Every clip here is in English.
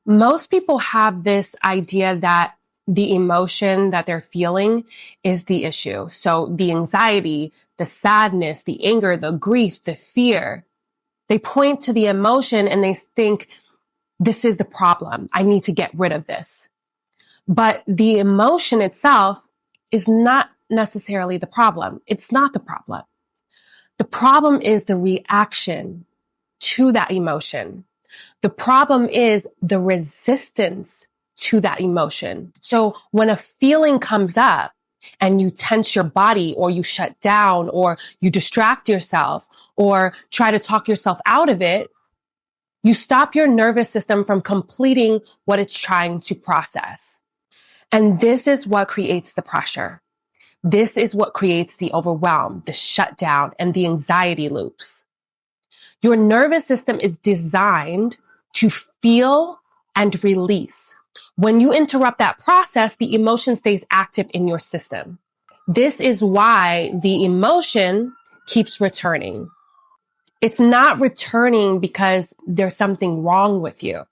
Most people have this idea that the emotion that they're feeling is the issue. So the anxiety, the sadness, the anger, the grief, the fear, they point to the emotion and they think, this is the problem. I need to get rid of this. But the emotion itself is not necessarily the problem. It's not the problem. The problem is the reaction to that emotion. The problem is the resistance to that emotion. So when a feeling comes up and you tense your body or you shut down or you distract yourself or try to talk yourself out of it, you stop your nervous system from completing what it's trying to process. And this is what creates the pressure. This is what creates the overwhelm, the shutdown, and the anxiety loops. Your nervous system is designed to feel and release. When you interrupt that process, the emotion stays active in your system. This is why the emotion keeps returning. It's not returning because there's something wrong with you.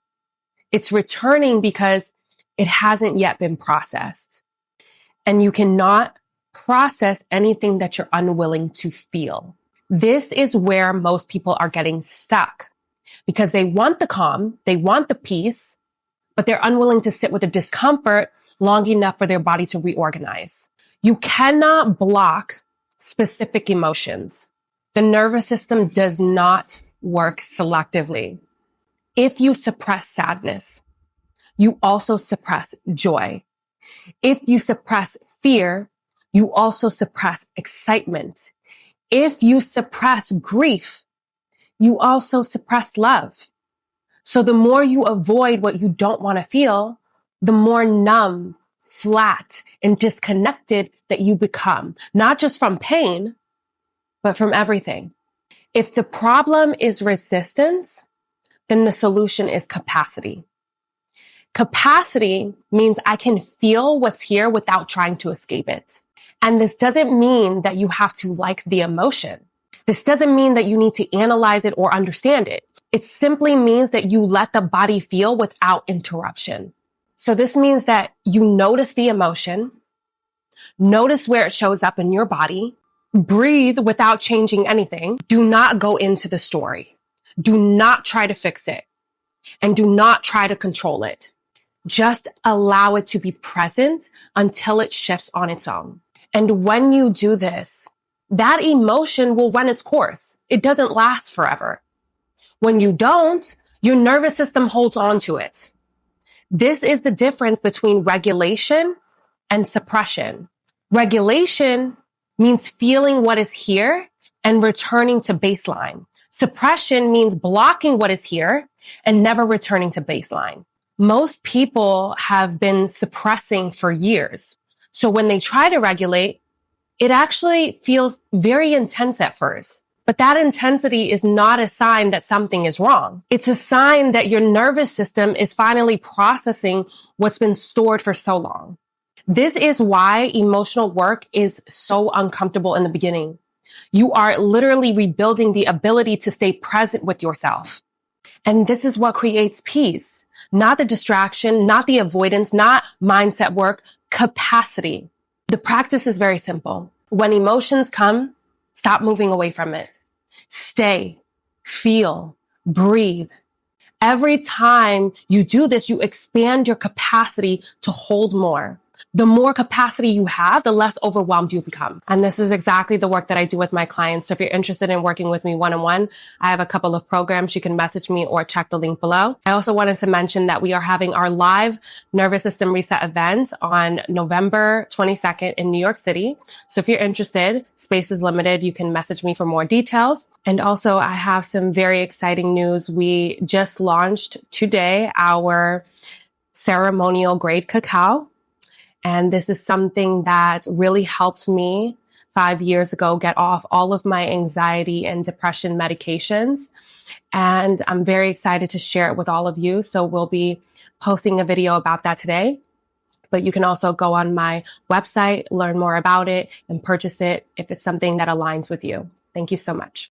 It's returning because it hasn't yet been processed. And you cannot process anything that you're unwilling to feel. This is where most people are getting stuck because they want the calm, they want the peace, but they're unwilling to sit with the discomfort long enough for their body to reorganize. You cannot block specific emotions. The nervous system does not work selectively. If you suppress sadness, you also suppress joy. If you suppress fear, you also suppress excitement. If you suppress grief, you also suppress love. So the more you avoid what you don't want to feel, the more numb, flat, and disconnected that you become, not just from pain, but from everything. If the problem is resistance, then the solution is capacity. Capacity means I can feel what's here without trying to escape it. And this doesn't mean that you have to like the emotion. This doesn't mean that you need to analyze it or understand it. It simply means that you let the body feel without interruption. So this means that you notice the emotion, notice where it shows up in your body, breathe without changing anything. Do not go into the story. Do not try to fix it. And do not try to control it. Just allow it to be present until it shifts on its own. And when you do this, that emotion will run its course. It doesn't last forever. When you don't, your nervous system holds on to it. This is the difference between regulation and suppression. Regulation means feeling what is here and returning to baseline. Suppression means blocking what is here and never returning to baseline. Most people have been suppressing for years. So when they try to regulate, it actually feels very intense at first. But that intensity is not a sign that something is wrong. It's a sign that your nervous system is finally processing what's been stored for so long. This is why emotional work is so uncomfortable in the beginning. You are literally rebuilding the ability to stay present with yourself. And this is what creates peace, not the distraction, not the avoidance, not mindset work, capacity. The practice is very simple. When emotions come, stop moving away from it. Stay, feel, breathe. Every time you do this, you expand your capacity to hold more. The more capacity you have, the less overwhelmed you become. And this is exactly the work that I do with my clients. So if you're interested in working with me one-on-one, I have a couple of programs. You can message me or check the link below. I also wanted to mention that we are having our live nervous system reset event on November 22nd in New York City. So if you're interested, space is limited. You can message me for more details. And also I have some very exciting news. We just launched today our ceremonial grade cacao. And this is something that really helped me 5 years ago get off all of my anxiety and depression medications. And I'm very excited to share it with all of you. So we'll be posting a video about that today. But you can also go on my website, learn more about it, and purchase it if it's something that aligns with you. Thank you so much.